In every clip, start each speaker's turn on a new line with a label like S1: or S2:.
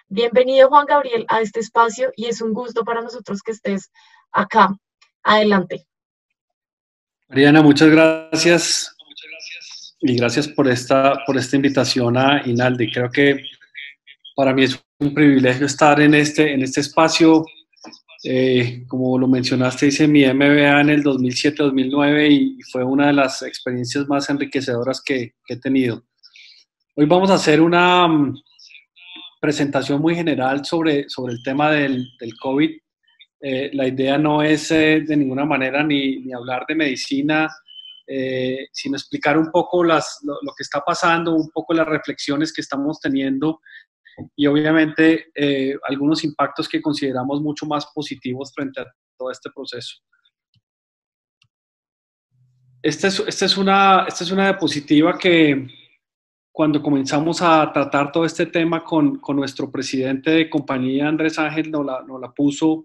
S1: Bienvenido, Juan Gabriel, a este espacio y es un gusto para nosotros que estés acá. Adelante.
S2: Mariana, muchas gracias y gracias por esta invitación a Inaldi. Creo que para mí es un privilegio estar en este espacio. Como lo mencionaste, hice mi MBA en el 2007-2009 y fue una de las experiencias más enriquecedoras que he tenido. Hoy vamos a hacer una presentación muy general sobre el tema del COVID. La idea no es de ninguna manera ni hablar de medicina, sino explicar un poco lo que está pasando, un poco las reflexiones que estamos teniendo y obviamente algunos impactos que consideramos mucho más positivos frente a todo este proceso. Esta es una diapositiva que cuando comenzamos a tratar todo este tema con nuestro presidente de compañía, Andrés Ángel, nos la puso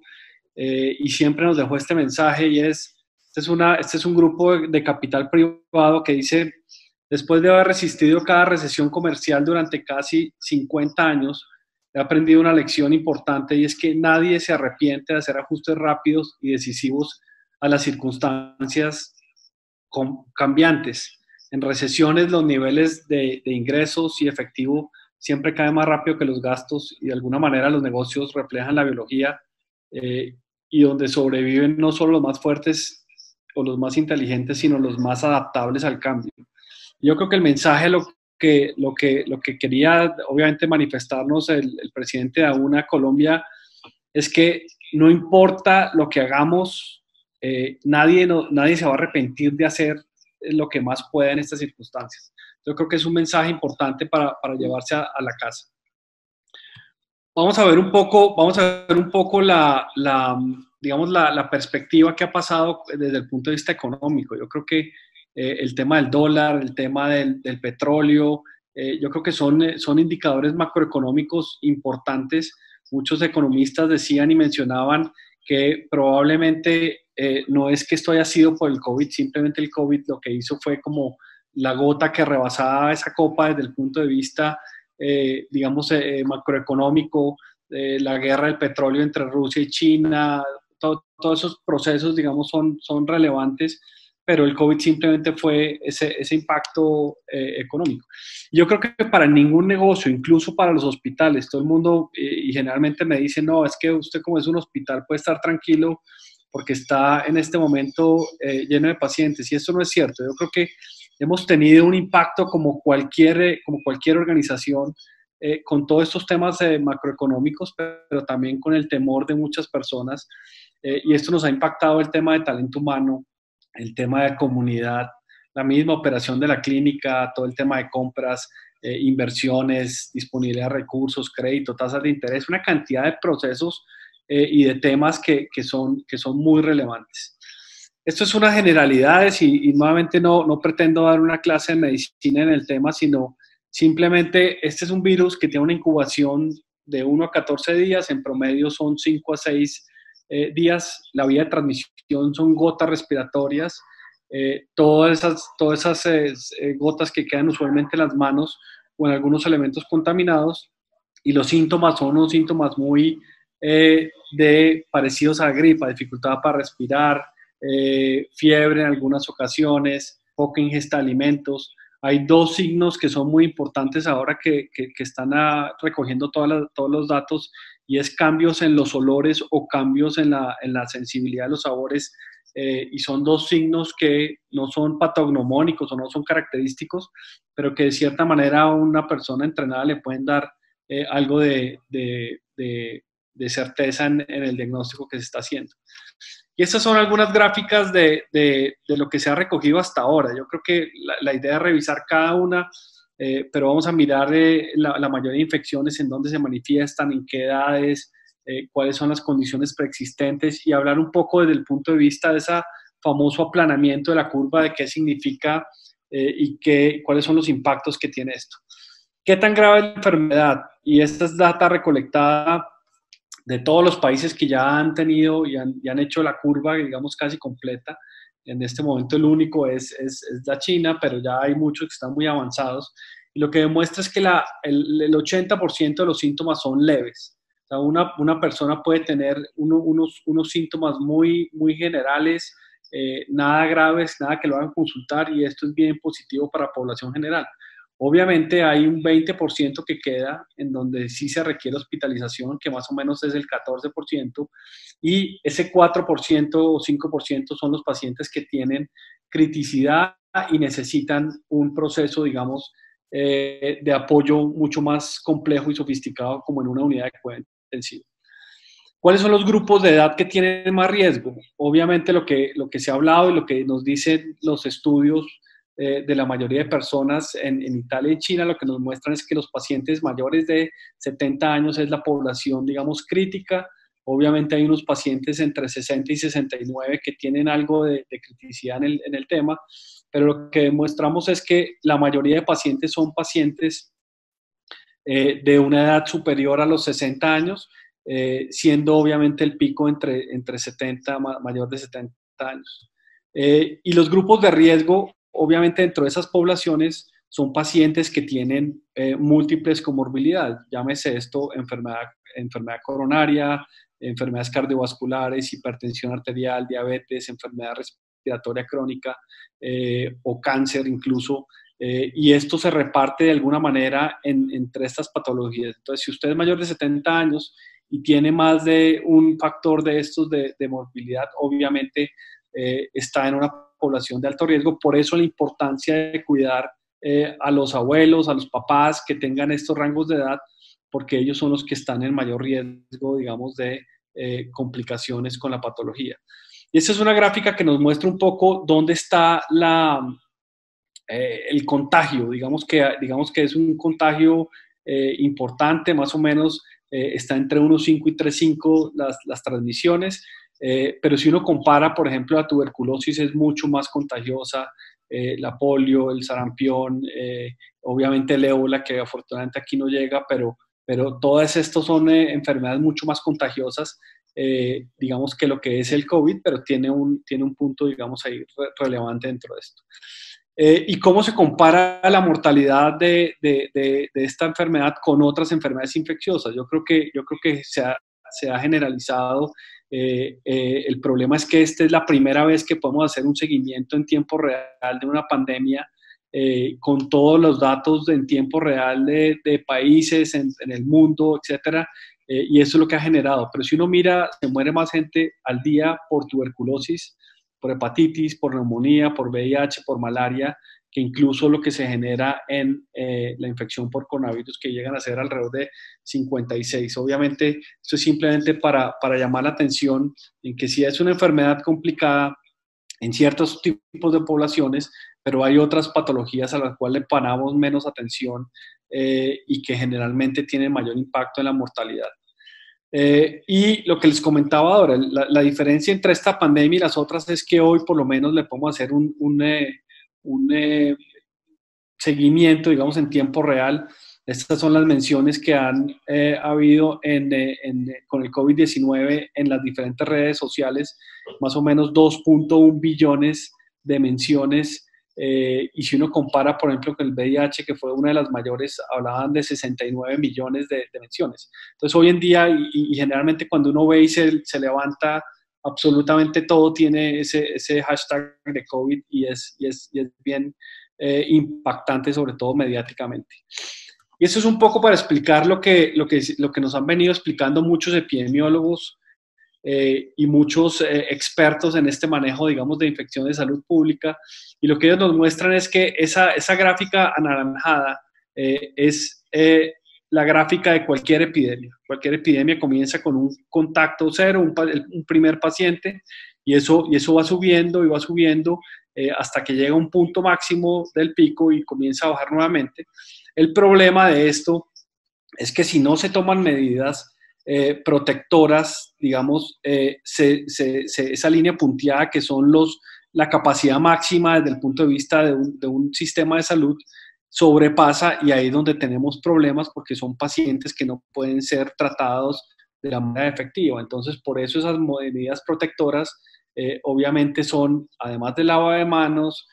S2: y siempre nos dejó este mensaje y este es un grupo de capital privado que dice, después de haber resistido cada recesión comercial durante casi 50 años, he aprendido una lección importante y es que nadie se arrepiente de hacer ajustes rápidos y decisivos a las circunstancias cambiantes. En recesiones los niveles de ingresos y efectivo siempre caen más rápido que los gastos y de alguna manera los negocios reflejan la biología y donde sobreviven no solo los más fuertes o los más inteligentes, sino los más adaptables al cambio. Yo creo que el mensaje, lo que quería obviamente manifestarnos el presidente de AUNA Colombia es que no importa lo que hagamos, nadie se va a arrepentir de hacer lo que más pueda en estas circunstancias. Yo creo que es un mensaje importante para llevarse a la casa. Vamos a ver un poco digamos, la perspectiva que ha pasado desde el punto de vista económico. Yo creo que el tema del dólar, el tema del petróleo, yo creo que son indicadores macroeconómicos importantes. Muchos economistas decían y mencionaban que probablemente no es que esto haya sido por el COVID, simplemente el COVID lo que hizo fue como la gota que rebasaba esa copa desde el punto de vista digamos, macroeconómico, la guerra del petróleo entre Rusia y China, todos esos procesos, digamos, son relevantes, pero el COVID simplemente fue ese impacto económico. Yo creo que para ningún negocio, incluso para los hospitales, todo el mundo y generalmente me dice, no, es que usted como es un hospital puede estar tranquilo porque está en este momento lleno de pacientes, y eso no es cierto. Yo creo que hemos tenido un impacto como cualquier organización con todos estos temas macroeconómicos, pero también con el temor de muchas personas. Y esto nos ha impactado el tema de talento humano, el tema de comunidad, la misma operación de la clínica, todo el tema de compras, inversiones, disponibilidad de recursos, crédito, tasas de interés, una cantidad de procesos y de temas que son muy relevantes. Esto es unas generalidades y nuevamente no pretendo dar una clase de medicina en el tema, sino simplemente este es un virus que tiene una incubación de 1 a 14 días, en promedio son 5 a 6 días, la vía de transmisión son gotas respiratorias, todas esas gotas que quedan usualmente en las manos o en algunos elementos contaminados, y los síntomas son unos síntomas muy parecidos a la gripa, dificultad para respirar, fiebre en algunas ocasiones, poca ingesta de alimentos. Hay dos signos que son muy importantes ahora que están recogiendo todos los datos, y es cambios en los olores o cambios en la sensibilidad de los sabores, y son dos signos que no son patognomónicos o no son característicos, pero que de cierta manera a una persona entrenada le pueden dar algo de certeza en el diagnóstico que se está haciendo. Y estas son algunas gráficas de lo que se ha recogido hasta ahora. Yo creo que la idea es revisar cada una, pero vamos a mirar la mayoría de infecciones, en dónde se manifiestan, en qué edades, cuáles son las condiciones preexistentes, y hablar un poco desde el punto de vista de ese famoso aplanamiento de la curva, de qué significa y cuáles son los impactos que tiene esto. ¿Qué tan grave es la enfermedad? Y esta es data recolectada de todos los países que ya han tenido y han hecho la curva, digamos, casi completa. En este momento el único es la China, pero ya hay muchos que están muy avanzados. y lo que demuestra es que el 80% de los síntomas son leves. O sea, una persona puede tener unos síntomas muy generales, nada graves, nada que lo hagan consultar, y esto es bien positivo para la población general. Obviamente hay un 20% que queda en donde sí se requiere hospitalización, que más o menos es el 14%, y ese 4% o 5% son los pacientes que tienen criticidad y necesitan un proceso, digamos, de apoyo mucho más complejo y sofisticado, como en una unidad de cuidado intensivo. ¿Cuáles son los grupos de edad que tienen más riesgo? Obviamente lo que se ha hablado y lo que nos dicen los estudios de la mayoría de personas en Italia y China, lo que nos muestran es que los pacientes mayores de 70 años es la población, digamos, crítica. Obviamente hay unos pacientes entre 60 y 69 que tienen algo de criticidad en el tema, pero lo que demostramos es que la mayoría de pacientes son pacientes de una edad superior a los 60 años, siendo obviamente el pico entre 70, mayor de 70 años. Y los grupos de riesgo, obviamente dentro de esas poblaciones, son pacientes que tienen múltiples comorbilidades, llámese esto enfermedad coronaria, enfermedades cardiovasculares, hipertensión arterial, diabetes, enfermedad respiratoria crónica o cáncer incluso. Y esto se reparte de alguna manera entre estas patologías. Entonces, si usted es mayor de 70 años y tiene más de un factor de estos de morbilidad, obviamente está en una población de alto riesgo. Por eso la importancia de cuidar a los abuelos, a los papás que tengan estos rangos de edad, porque ellos son los que están en mayor riesgo, digamos, de complicaciones con la patología. Y esta es una gráfica que nos muestra un poco dónde está el contagio. Digamos que es un contagio importante, más o menos está entre 1,5 y 3,5 las transmisiones, pero si uno compara, por ejemplo, la tuberculosis es mucho más contagiosa, la polio, el sarampión, obviamente el ébola, que afortunadamente aquí no llega, pero todas estas son enfermedades mucho más contagiosas, digamos, que lo que es el COVID, pero tiene un punto, digamos, ahí relevante dentro de esto. ¿Y cómo se compara la mortalidad de esta enfermedad con otras enfermedades infecciosas? Yo creo que se ha generalizado. El problema es que esta es la primera vez que podemos hacer un seguimiento en tiempo real de una pandemia, con todos los datos en tiempo real de países en el mundo, etcétera, y eso es lo que ha generado. Pero si uno mira, se muere más gente al día por tuberculosis, por hepatitis, por neumonía, por VIH, por malaria, que incluso lo que se genera en la infección por coronavirus, que llegan a ser alrededor de 56. Obviamente, esto es simplemente para llamar la atención en que sí es una enfermedad complicada en ciertos tipos de poblaciones, pero hay otras patologías a las cuales le paramos menos atención y que generalmente tienen mayor impacto en la mortalidad. Y lo que les comentaba ahora, la diferencia entre esta pandemia y las otras es que hoy por lo menos le podemos hacer un seguimiento, digamos, en tiempo real. Estas son las menciones que han habido con el COVID-19 en las diferentes redes sociales, más o menos 2.1 billones de menciones. Y si uno compara, por ejemplo, con el VIH, que fue una de las mayores, hablaban de 69 millones de menciones. Entonces, hoy en día, y generalmente cuando uno ve y se levanta, absolutamente todo tiene ese hashtag de COVID y es bien impactante, sobre todo mediáticamente. Y eso es un poco para explicar lo que nos han venido explicando muchos epidemiólogos y muchos expertos en este manejo, digamos, de infección de salud pública. Y lo que ellos nos muestran es que esa gráfica anaranjada es la gráfica de cualquier epidemia. Cualquier epidemia comienza con un contacto cero, un primer paciente, y eso va subiendo y va subiendo hasta que llega a un punto máximo del pico y comienza a bajar nuevamente. El problema de esto es que si no se toman medidas protectoras, digamos, esa línea punteada que son la capacidad máxima desde el punto de vista de un sistema de salud, sobrepasa, y ahí es donde tenemos problemas, porque son pacientes que no pueden ser tratados de la manera efectiva. Entonces, por eso esas medidas protectoras obviamente son, además del lavado de manos,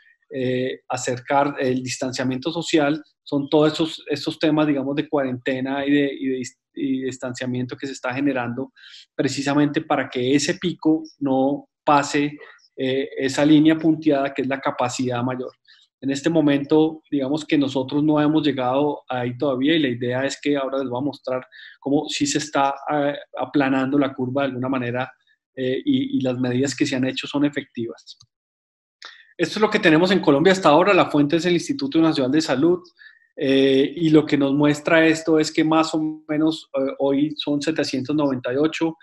S2: acercar el distanciamiento social, son todos esos temas, digamos, de cuarentena y de distanciamiento que se está generando precisamente para que ese pico no pase esa línea punteada que es la capacidad mayor. En este momento, digamos que nosotros no hemos llegado ahí todavía y la idea es que ahora les voy a mostrar cómo sí se está aplanando la curva de alguna manera y las medidas que se han hecho son efectivas. Esto es lo que tenemos en Colombia hasta ahora. La fuente es el Instituto Nacional de Salud. Y lo que nos muestra esto es que más o menos hoy son 798.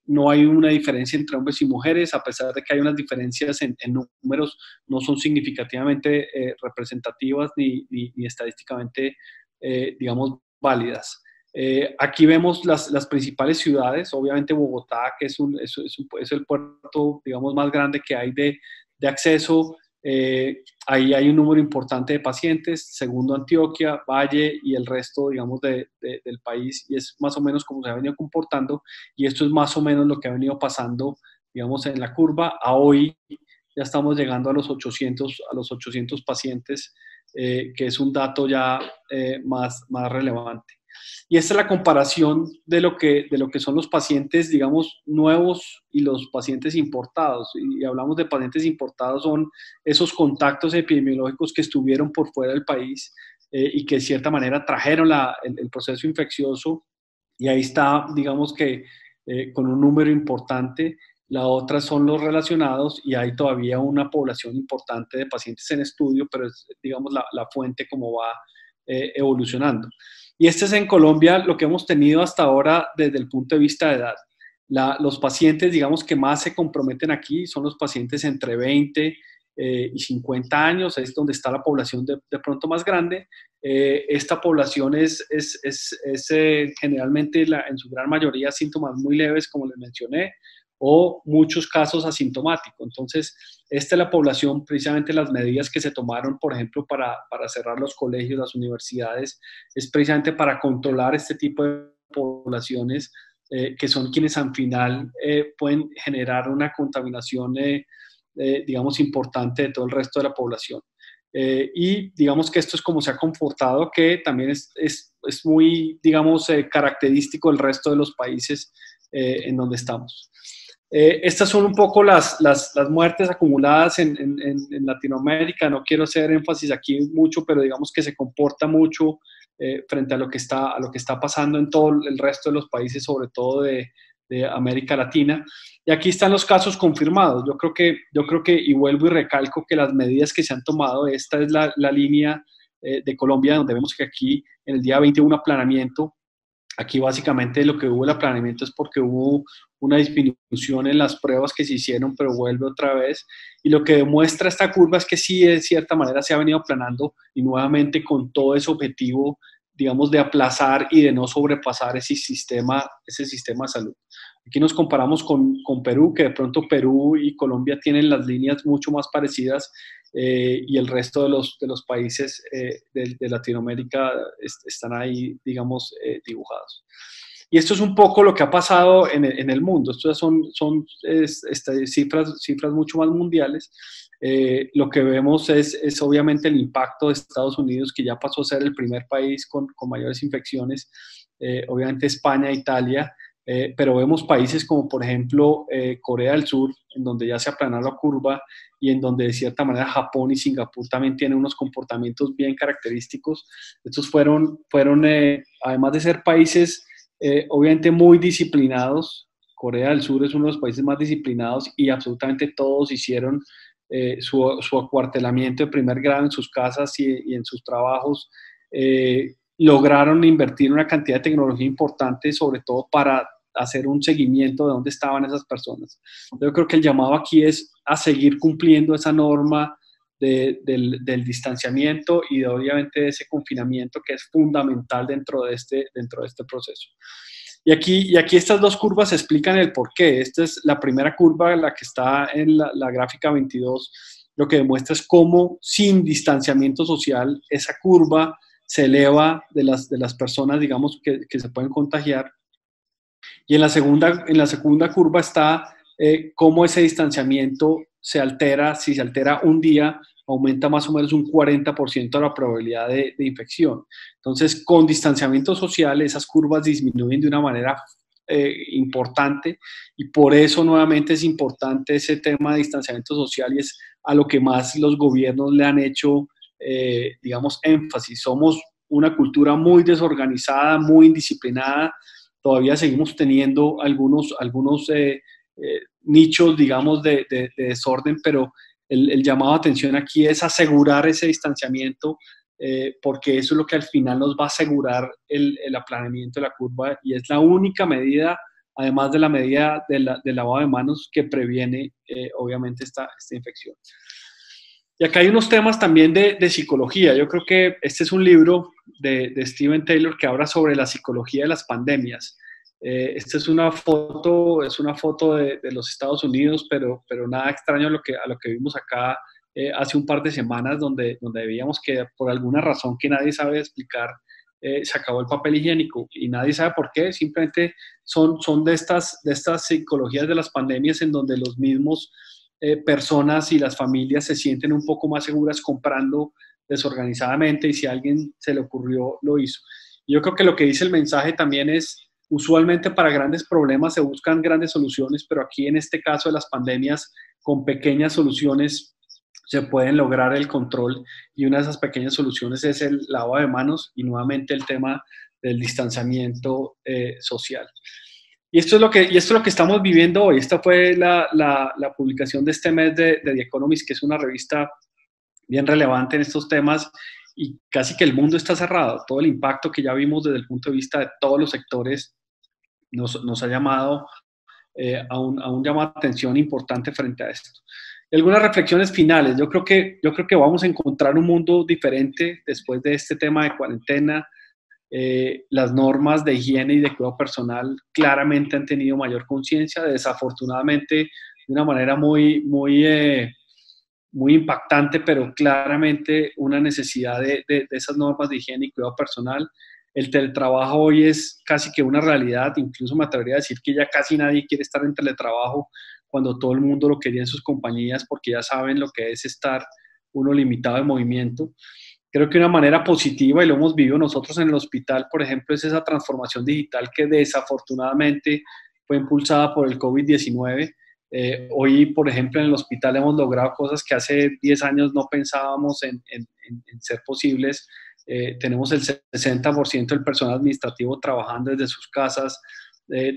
S2: No hay una diferencia entre hombres y mujeres, a pesar de que hay unas diferencias en números, no son significativamente representativas ni estadísticamente, digamos, válidas. Aquí vemos las principales ciudades, obviamente Bogotá, que es el puerto, digamos, más grande que hay de acceso. Ahí hay un número importante de pacientes, segundo Antioquia, Valle y el resto, digamos, del país, y es más o menos como se ha venido comportando, y esto es más o menos lo que ha venido pasando, digamos, en la curva. A hoy ya estamos llegando a los 800 pacientes, que es un dato ya más relevante. Y esta es la comparación de lo que son los pacientes, digamos, nuevos y los pacientes importados. Y hablamos de pacientes importados, son esos contactos epidemiológicos que estuvieron por fuera del país y que de cierta manera trajeron el proceso infeccioso. Y ahí está, digamos que con un número importante. La otra son los relacionados y hay todavía una población importante de pacientes en estudio, pero es, digamos, la fuente como va evolucionando. Y este es en Colombia lo que hemos tenido hasta ahora desde el punto de vista de edad. Los pacientes, digamos, que más se comprometen aquí son los pacientes entre 20 y 50 años, es donde está la población de pronto más grande. Esta población es generalmente en su gran mayoría síntomas muy leves, como les mencioné, o muchos casos asintomáticos. Entonces, esta es la población, precisamente las medidas que se tomaron, por ejemplo, para cerrar los colegios, las universidades, es precisamente para controlar este tipo de poblaciones que son quienes al final pueden generar una contaminación, digamos, importante de todo el resto de la población. Y digamos que esto es como se ha comportado, que también es muy, digamos, característico del resto de los países en donde estamos. Estas son un poco las muertes acumuladas en Latinoamérica. No quiero hacer énfasis aquí mucho, pero digamos que se comporta mucho frente a lo que está pasando en todo el resto de los países, sobre todo de América Latina. Y aquí están los casos confirmados. Yo creo que, y vuelvo y recalco que las medidas que se han tomado, esta es la línea de Colombia, donde vemos que aquí en el día 20 hubo un aplanamiento. Aquí básicamente lo que hubo el aplanamiento es porque hubo una disminución en las pruebas que se hicieron, pero vuelve otra vez. Y lo que demuestra esta curva es que sí, de cierta manera, se ha venido aplanando y nuevamente con todo ese objetivo, digamos, de aplazar y de no sobrepasar ese sistema de salud. Aquí nos comparamos con Perú, que de pronto Perú y Colombia tienen las líneas mucho más parecidas y el resto de los países de Latinoamérica están ahí, digamos, dibujados. Y esto es un poco lo que ha pasado en el mundo. Estas son cifras mucho más mundiales. Lo que vemos es obviamente el impacto de Estados Unidos, que ya pasó a ser el primer país con mayores infecciones. Obviamente España, Italia, pero vemos países como por ejemplo Corea del Sur, en donde ya se aplanó la curva y en donde de cierta manera Japón y Singapur también tienen unos comportamientos bien característicos. Estos fueron además de ser países obviamente muy disciplinados. Corea del Sur es uno de los países más disciplinados y absolutamente todos hicieron su acuartelamiento de primer grado en sus casas y en sus trabajos. Lograron invertir una cantidad de tecnología importante, sobre todo para hacer un seguimiento de dónde estaban esas personas. Yo creo que el llamado aquí es a seguir cumpliendo esa norma del distanciamiento y obviamente de ese confinamiento que es fundamental dentro de este proceso. Y aquí estas dos curvas explican el por qué. Esta es la primera curva, la que está en la gráfica 22, lo que demuestra es cómo sin distanciamiento social esa curva se eleva de las personas, digamos, que se pueden contagiar. Y en la segunda curva está cómo ese distanciamiento se altera, si se altera un día, aumenta más o menos un 40% la probabilidad de infección. Entonces, con distanciamiento social, esas curvas disminuyen de una manera importante, y por eso nuevamente es importante ese tema de distanciamiento social, y es a lo que más los gobiernos le han hecho, digamos, énfasis. Somos una cultura muy desorganizada, muy indisciplinada, todavía seguimos teniendo algunos nichos, digamos, de desorden, pero el llamado a atención aquí es asegurar ese distanciamiento, porque eso es lo que al final nos va a asegurar el aplanamiento de la curva, y es la única medida, además de la medida del lavado de manos, que previene obviamente esta infección. Y acá hay unos temas también de psicología. Yo creo que este es un libro de Steven Taylor que habla sobre la psicología de las pandemias. Esta es una foto de los Estados Unidos, pero nada extraño a lo que vimos acá hace un par de semanas, donde veíamos que por alguna razón que nadie sabe explicar, se acabó el papel higiénico, y nadie sabe por qué. Simplemente son de estas psicologías de las pandemias, en donde los mismos personas y las familias se sienten un poco más seguras comprando desorganizadamente, y si a alguien se le ocurrió, lo hizo. Yo creo que lo que dice el mensaje también es: usualmente para grandes problemas se buscan grandes soluciones, pero aquí en este caso de las pandemias, con pequeñas soluciones se pueden lograr el control, y una de esas pequeñas soluciones es el lavado de manos, y nuevamente el tema del distanciamiento social. Y esto es lo que estamos viviendo hoy. Esta fue la publicación de este mes de The Economist, que es una revista bien relevante en estos temas, y casi que el mundo está cerrado. Todo el impacto que ya vimos desde el punto de vista de todos los sectores nos ha llamado a un llamado de atención importante frente a esto. Y algunas reflexiones finales. Yo creo que vamos a encontrar un mundo diferente después de este tema de cuarentena. Las normas de higiene y de cuidado personal claramente han tenido mayor conciencia, desafortunadamente de una manera muy impactante, pero claramente una necesidad de esas normas de higiene y cuidado personal. El teletrabajo hoy es casi que una realidad. Incluso me atrevería a decir que ya casi nadie quiere estar en teletrabajo, cuando todo el mundo lo quería en sus compañías, porque ya saben lo que es estar uno limitado de movimiento. Creo que una manera positiva, y lo hemos vivido nosotros en el hospital, por ejemplo, es esa transformación digital que desafortunadamente fue impulsada por el COVID-19. Hoy, por ejemplo, en el hospital hemos logrado cosas que hace 10 años no pensábamos en ser posibles. Tenemos el 60% del personal administrativo trabajando desde sus casas.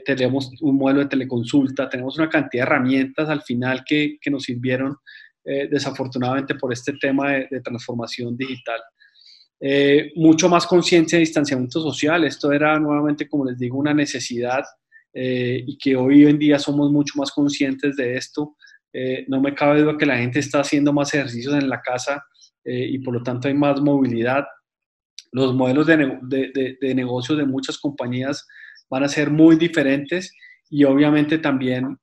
S2: Tenemos un modelo de teleconsulta, tenemos una cantidad de herramientas al final que nos sirvieron desafortunadamente por este tema de transformación digital. Mucho más conciencia de distanciamiento social. Esto era nuevamente, como les digo, una necesidad, y que hoy en día somos mucho más conscientes de esto. No me cabe duda que la gente está haciendo más ejercicios en la casa, y por lo tanto hay más movilidad. Los modelos de negocios de muchas compañías van a ser muy diferentes, y obviamente también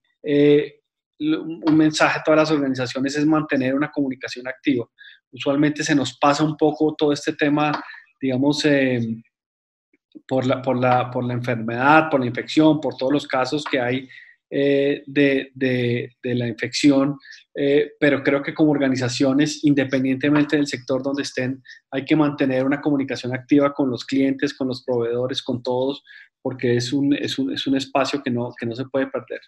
S2: un mensaje a todas las organizaciones es mantener una comunicación activa. Usualmente se nos pasa un poco todo este tema, digamos, por la enfermedad, por la infección, por todos los casos que hay de la infección, pero creo que como organizaciones, independientemente del sector donde estén, hay que mantener una comunicación activa con los clientes, con los proveedores, con todos, porque es un espacio que no se puede perder.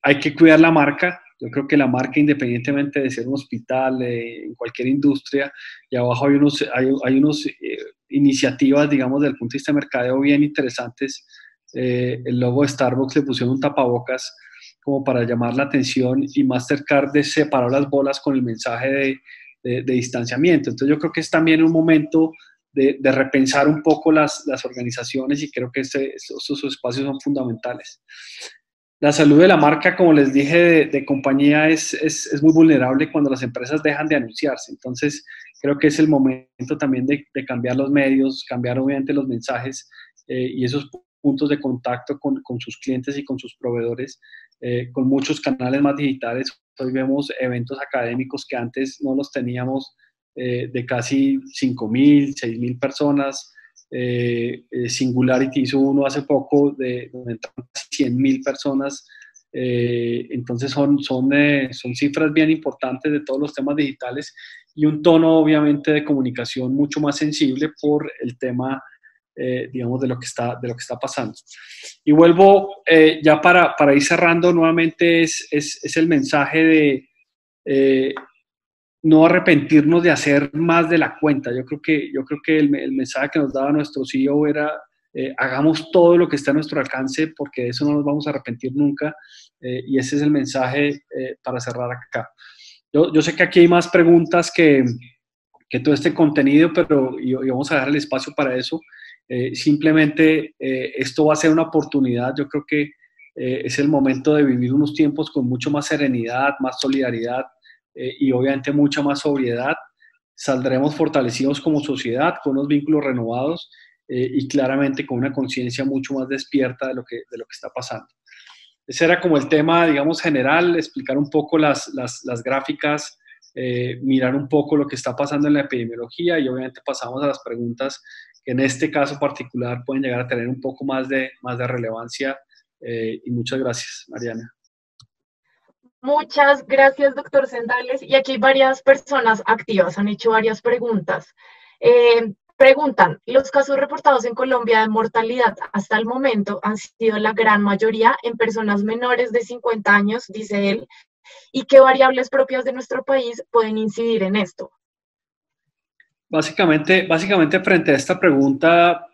S2: Hay que cuidar la marca. Yo creo que la marca, independientemente de ser un hospital, en cualquier industria, y abajo hay unos iniciativas, digamos, desde el punto de vista de mercadeo bien interesantes. El logo de Starbucks le pusieron un tapabocas como para llamar la atención, y Mastercard separó las bolas con el mensaje de distanciamiento. Entonces yo creo que es también un momento de repensar un poco las organizaciones, y creo que estos espacios son fundamentales. La salud de la marca, como les dije, de compañía es muy vulnerable cuando las empresas dejan de anunciarse. Entonces, creo que es el momento también de cambiar los medios, cambiar obviamente los mensajes, y esos puntos de contacto con sus clientes y con sus proveedores, con muchos canales más digitales. Hoy vemos eventos académicos que antes no los teníamos, de casi 5.000, 6.000 personas. Singularity hizo uno hace poco donde entraron 100.000 personas Entonces son cifras bien importantes de todos los temas digitales y un tono obviamente de comunicación mucho más sensible por el tema, digamos, de lo que está pasando. Y vuelvo ya para ir cerrando nuevamente, es el mensaje de no arrepentirnos de hacer más de la cuenta. Yo creo que el mensaje que nos daba nuestro CEO era hagamos todo lo que está a nuestro alcance porque de eso no nos vamos a arrepentir nunca, y ese es el mensaje para cerrar acá. Yo sé que aquí hay más preguntas que todo este contenido, pero y vamos a dejar el espacio para eso. Simplemente esto va a ser una oportunidad. Yo creo que es el momento de vivir unos tiempos con mucho más serenidad, más solidaridad, y obviamente mucha más sobriedad. Saldremos fortalecidos como sociedad, con unos vínculos renovados, y claramente con una conciencia mucho más despierta de lo que está pasando. Ese era como el tema, digamos, general, explicar un poco las gráficas, mirar un poco lo que está pasando en la epidemiología y obviamente pasamos a las preguntas que en este caso particular pueden llegar a tener un poco más de relevancia. Y muchas gracias, Mariana.
S1: Muchas gracias, doctor Sendales. Y aquí hay varias personas activas, han hecho varias preguntas. Preguntan, los casos reportados en Colombia de mortalidad hasta el momento han sido la gran mayoría en personas menores de 50 años, dice él, ¿y qué variables propias de nuestro país pueden incidir en esto?
S2: Básicamente frente a esta pregunta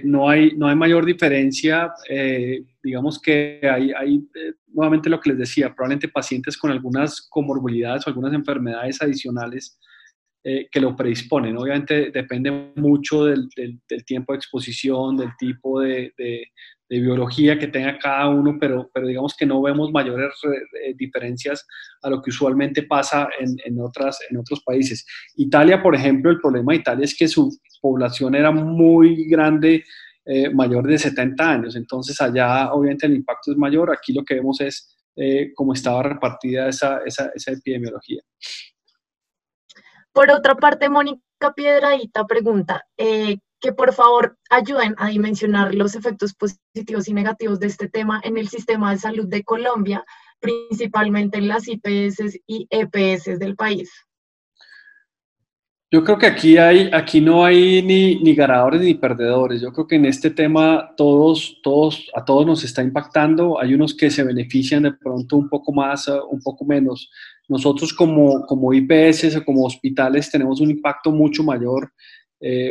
S2: no hay mayor diferencia. Digamos que hay nuevamente lo que les decía, probablemente pacientes con algunas comorbilidades o algunas enfermedades adicionales que lo predisponen. Obviamente depende mucho del tiempo de exposición, del tipo de biología que tenga cada uno, pero digamos que no vemos mayores diferencias a lo que usualmente pasa en otros países. Italia, por ejemplo, el problema de Italia es que su población era muy grande, mayor de 70 años, entonces allá obviamente el impacto es mayor. Aquí lo que vemos es cómo estaba repartida esa epidemiología.
S1: Por otra parte, Mónica Piedradita pregunta que por favor ayuden a dimensionar los efectos positivos y negativos de este tema en el sistema de salud de Colombia, principalmente en las IPS y EPS del país.
S2: Yo creo que aquí no hay ni ganadores ni perdedores. Yo creo que en este tema a todos nos está impactando. Hay unos que se benefician de pronto un poco más, un poco menos. Nosotros como IPS o como hospitales tenemos un impacto mucho mayor.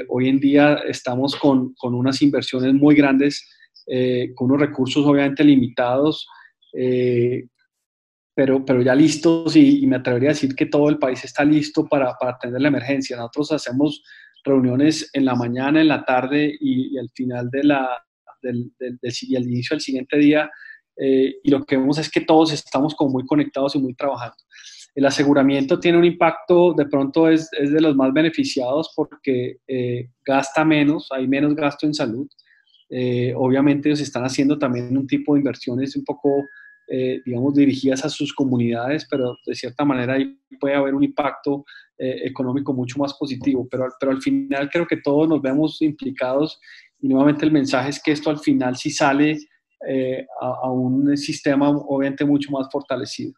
S2: Hoy en día estamos con unas inversiones muy grandes, con unos recursos obviamente limitados. Pero ya listos y me atrevería a decir que todo el país está listo para atender la emergencia. Nosotros hacemos reuniones en la mañana, en la tarde y al final y al inicio del siguiente día, y lo que vemos es que todos estamos como muy conectados y muy trabajando. El aseguramiento tiene un impacto, de pronto es de los más beneficiados porque gasta menos, hay menos gasto en salud. Obviamente ellos están haciendo también un tipo de inversiones un poco digamos, dirigidas a sus comunidades, pero de cierta manera ahí puede haber un impacto económico mucho más positivo, pero al final creo que todos nos vemos implicados y nuevamente el mensaje es que esto al final sí sale a un sistema obviamente mucho más fortalecido.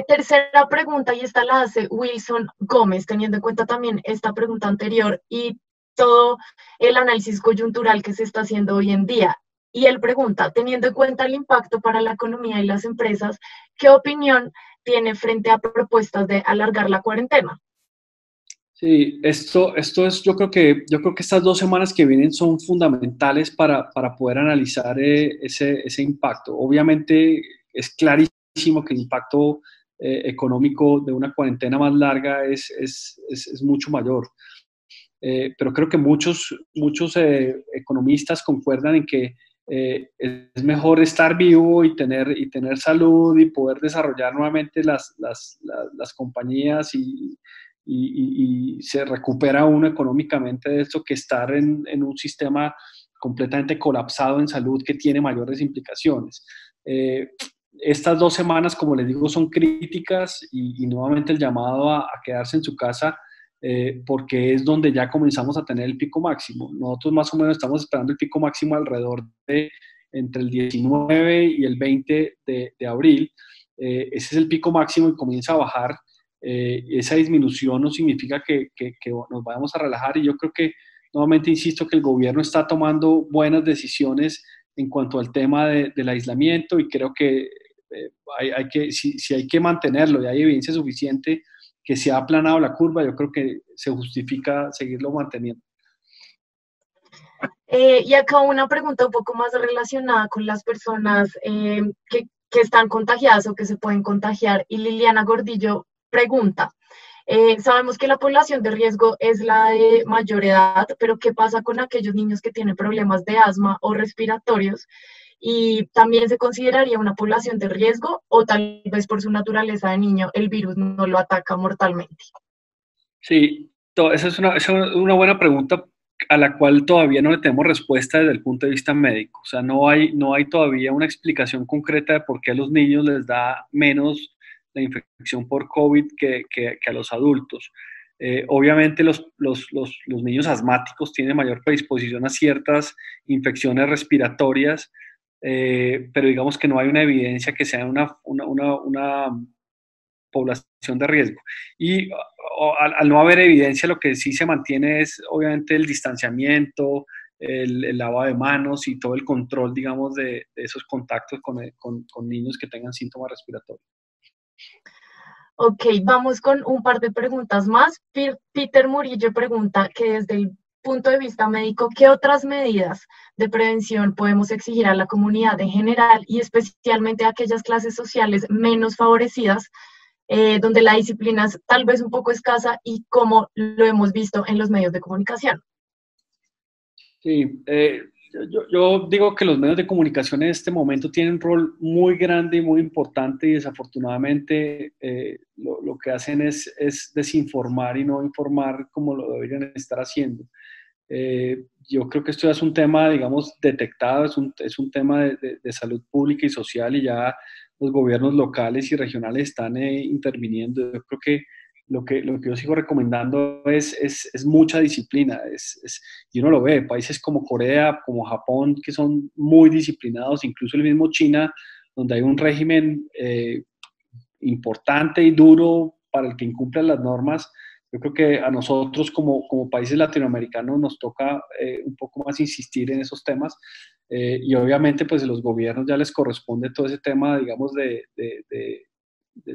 S1: Tercera pregunta, y esta la hace Wilson Gómez, teniendo en cuenta también esta pregunta anterior y todo el análisis coyuntural que se está haciendo hoy en día. Y él pregunta, teniendo en cuenta el impacto para la economía y las empresas, ¿qué opinión tiene frente a propuestas de alargar la cuarentena?
S2: Sí, esto es, yo creo que estas 2 semanas que vienen son fundamentales para poder analizar ese impacto. Obviamente es clarísimo que el impacto económico de una cuarentena más larga es mucho mayor. Pero creo que muchos economistas concuerdan en que es mejor estar vivo y tener salud y poder desarrollar nuevamente las compañías y se recupera uno económicamente de esto que estar en un sistema completamente colapsado en salud que tiene mayores implicaciones. Estas 2 semanas, como les digo, son críticas y nuevamente el llamado a quedarse en su casa, porque es donde ya comenzamos a tener el pico máximo. Nosotros más o menos estamos esperando el pico máximo alrededor de entre el 19 y el 20 de abril. Ese es el pico máximo y comienza a bajar. Esa disminución no significa que nos vayamos a relajar, y yo creo que, nuevamente insisto, que el gobierno está tomando buenas decisiones en cuanto al tema del aislamiento, y creo que si hay que mantenerlo y hay evidencia suficiente que se ha aplanado la curva, yo creo que se justifica seguirlo manteniendo.
S1: Y acá una pregunta un poco más relacionada con las personas que están contagiadas o que se pueden contagiar. Y Liliana Gordillo pregunta, sabemos que la población de riesgo es la de mayor edad, pero ¿qué pasa con aquellos niños que tienen problemas de asma o respiratorios? ¿Y también se consideraría una población de riesgo, o tal vez por su naturaleza de niño el virus no lo ataca mortalmente?
S2: Sí, esa es una buena pregunta a la cual todavía no le tenemos respuesta desde el punto de vista médico. O sea, no hay todavía una explicación concreta de por qué a los niños les da menos la infección por COVID que a los adultos. Obviamente los niños asmáticos tienen mayor predisposición a ciertas infecciones respiratorias, pero digamos que no hay una evidencia que sea una población de riesgo. Y al no haber evidencia, lo que sí se mantiene es obviamente el distanciamiento, el lavado de manos y todo el control, digamos, de esos contactos con niños que tengan síntomas respiratorios.
S1: Ok, vamos con un par de preguntas más. Peter Murillo pregunta que desde el punto de vista médico, ¿qué otras medidas de prevención podemos exigir a la comunidad en general y especialmente a aquellas clases sociales menos favorecidas, donde la disciplina es tal vez un poco escasa y como lo hemos visto en los medios de comunicación?
S2: Sí, yo digo que los medios de comunicación en este momento tienen un rol muy grande y muy importante, y desafortunadamente lo que hacen es desinformar y no informar como lo deberían estar haciendo. Yo creo que esto ya es un tema, digamos, detectado, es un tema de salud pública y social, y ya los gobiernos locales y regionales están interviniendo. Yo creo que lo que yo sigo recomendando es mucha disciplina, y uno lo ve, países como Corea, como Japón, que son muy disciplinados, incluso el mismo China, donde hay un régimen importante y duro para el que incumple las normas. Yo creo que a nosotros como países latinoamericanos nos toca un poco más insistir en esos temas, y obviamente pues a los gobiernos ya les corresponde todo ese tema, digamos, de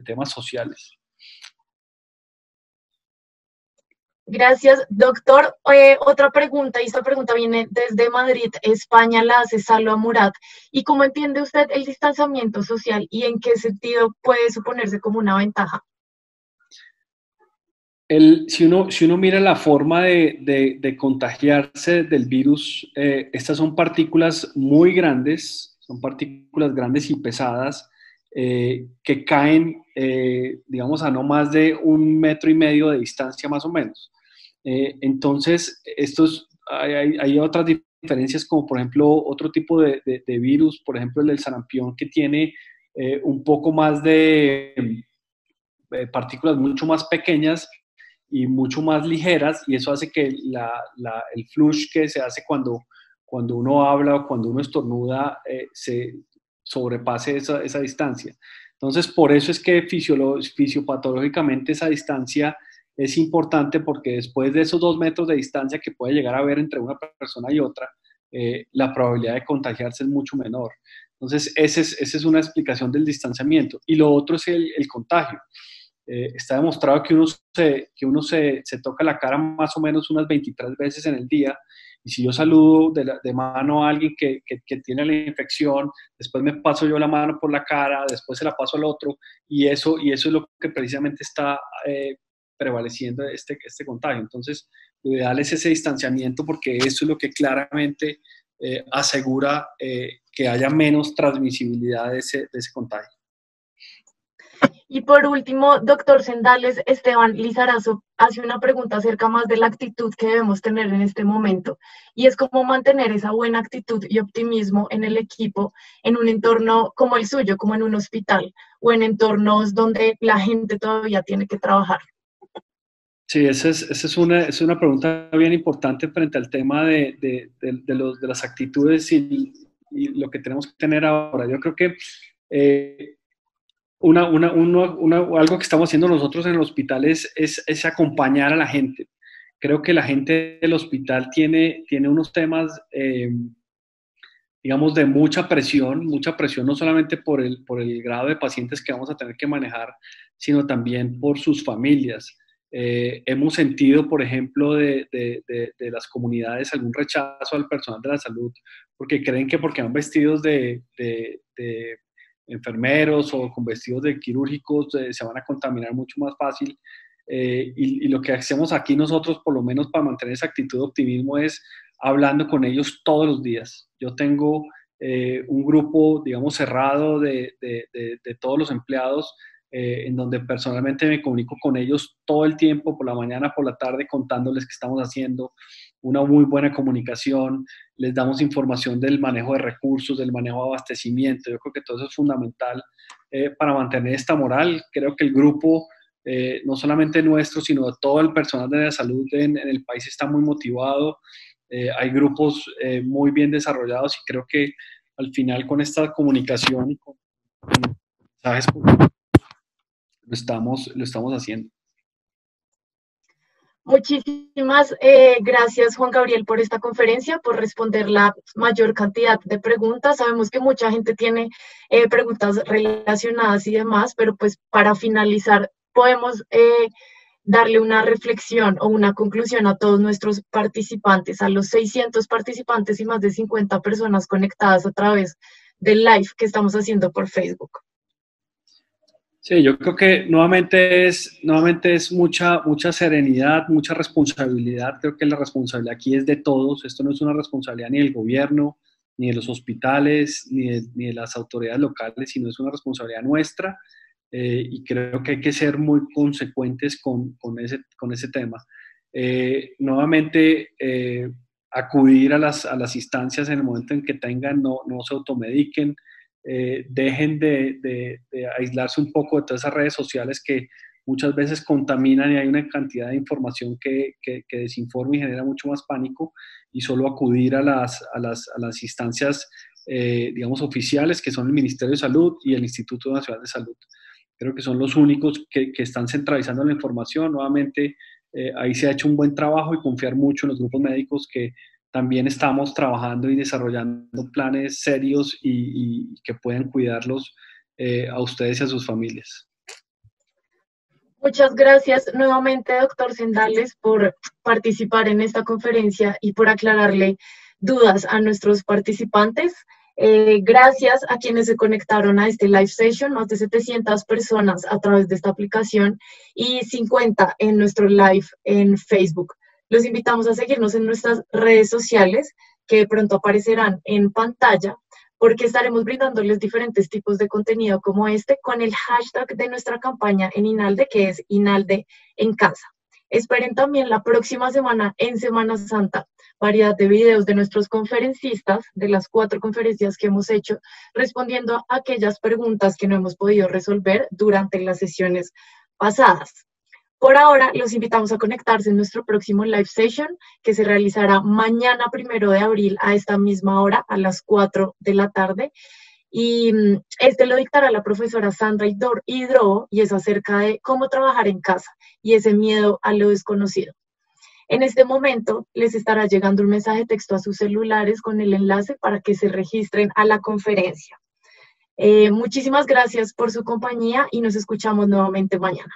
S2: temas sociales.
S1: Gracias, doctor. Otra pregunta, y esta pregunta viene desde Madrid, España, la hace Salva Murat. ¿Y cómo entiende usted el distanciamiento social y en qué sentido puede suponerse como una ventaja?
S2: Si uno mira la forma de contagiarse del virus, estas son partículas muy grandes, son partículas grandes y pesadas, que caen, digamos, a no más de 1,5 metros de distancia más o menos. Entonces, hay otras diferencias, como por ejemplo otro tipo de virus, por ejemplo el del sarampión, que tiene un poco más de partículas mucho más pequeñas y mucho más ligeras, y eso hace que el flush que se hace cuando uno habla o cuando uno estornuda se sobrepase esa distancia. Entonces, por eso es que fisiopatológicamente esa distancia es importante, porque después de esos 2 metros de distancia que puede llegar a haber entre una persona y otra, la probabilidad de contagiarse es mucho menor. Entonces, esa es una explicación del distanciamiento. Y lo otro es el contagio. Está demostrado que uno se toca la cara más o menos unas 23 veces en el día, y si yo saludo de mano a alguien que tiene la infección, después me paso yo la mano por la cara, después se la paso al otro, y eso es lo que precisamente está prevaleciendo este contagio. Entonces, lo ideal es ese distanciamiento, porque eso es lo que claramente asegura que haya menos transmisibilidad de ese contagio.
S1: Y por último, doctor Sendales, Esteban Lizarazo hace una pregunta acerca más de la actitud que debemos tener en este momento, y es cómo mantener esa buena actitud y optimismo en el equipo en un entorno como el suyo, como en un hospital o en entornos donde la gente todavía tiene que trabajar.
S2: Sí, esa es una pregunta bien importante frente al tema de las actitudes lo que tenemos que tener ahora. Yo creo que algo que estamos haciendo nosotros en el hospital es acompañar a la gente. Creo que la gente del hospital tiene unos temas, digamos, de mucha presión no solamente por el grado de pacientes que vamos a tener que manejar, sino también por sus familias. Hemos sentido, por ejemplo, de las comunidades algún rechazo al personal de la salud, porque creen que porque van vestidos de enfermeros o con vestidos de quirúrgicos se van a contaminar mucho más fácil. Y lo que hacemos aquí nosotros, por lo menos para mantener esa actitud de optimismo, es hablando con ellos todos los días. Yo tengo un grupo, digamos, cerrado de todos los empleados, en donde personalmente me comunico con ellos todo el tiempo, por la mañana, por la tarde, contándoles qué estamos haciendo, una muy buena comunicación, les damos información del manejo de recursos, del manejo de abastecimiento. Yo creo que todo eso es fundamental para mantener esta moral. Creo que el grupo, no solamente nuestro, sino de todo el personal de la salud en el país está muy motivado. Hay grupos muy bien desarrollados y creo que al final con esta comunicación y con mensajes lo estamos haciendo.
S1: Muchísimas gracias, Juan Gabriel, por esta conferencia, por responder la mayor cantidad de preguntas. Sabemos que mucha gente tiene preguntas relacionadas y demás, pero pues para finalizar, podemos darle una reflexión o una conclusión a todos nuestros participantes, a los 600 participantes y más de 50 personas conectadas a través del live que estamos haciendo por Facebook.
S2: Sí, yo creo que nuevamente es mucha serenidad, mucha responsabilidad. Creo que la responsabilidad aquí es de todos. Esto no es una responsabilidad ni del gobierno, ni de los hospitales, ni de las autoridades locales, sino es una responsabilidad nuestra. Y creo que hay que ser muy consecuentes con ese tema. Nuevamente, acudir a las instancias en el momento en que tengan, no se automediquen. Dejen de aislarse un poco de todas esas redes sociales que muchas veces contaminan y hay una cantidad de información que desinforma y genera mucho más pánico, y solo acudir a las instancias, digamos, oficiales, que son el Ministerio de Salud y el Instituto Nacional de Salud. Creo que son los únicos que están centralizando la información. Nuevamente, ahí se ha hecho un buen trabajo, y confiar mucho en los grupos médicos que también estamos trabajando y desarrollando planes serios y que puedan cuidarlos a ustedes y a sus familias.
S1: Muchas gracias nuevamente, doctor Sendales, por participar en esta conferencia y por aclararle dudas a nuestros participantes. Gracias a quienes se conectaron a este live session, más de 700 personas a través de esta aplicación y 50 en nuestro live en Facebook. Los invitamos a seguirnos en nuestras redes sociales, que pronto aparecerán en pantalla, porque estaremos brindándoles diferentes tipos de contenido como este con el hashtag de nuestra campaña en INALDE, que es INALDE en casa. Esperen también la próxima semana, en Semana Santa, variedad de videos de nuestros conferencistas, de las 4 conferencias que hemos hecho, respondiendo a aquellas preguntas que no hemos podido resolver durante las sesiones pasadas. Por ahora, los invitamos a conectarse en nuestro próximo live session, que se realizará mañana 1 de abril a esta misma hora, a las 4 de la tarde. Y este lo dictará la profesora Sandra Hidrobo, y es acerca de cómo trabajar en casa y ese miedo a lo desconocido. En este momento les estará llegando un mensaje de texto a sus celulares con el enlace para que se registren a la conferencia. Muchísimas gracias por su compañía y nos escuchamos nuevamente mañana.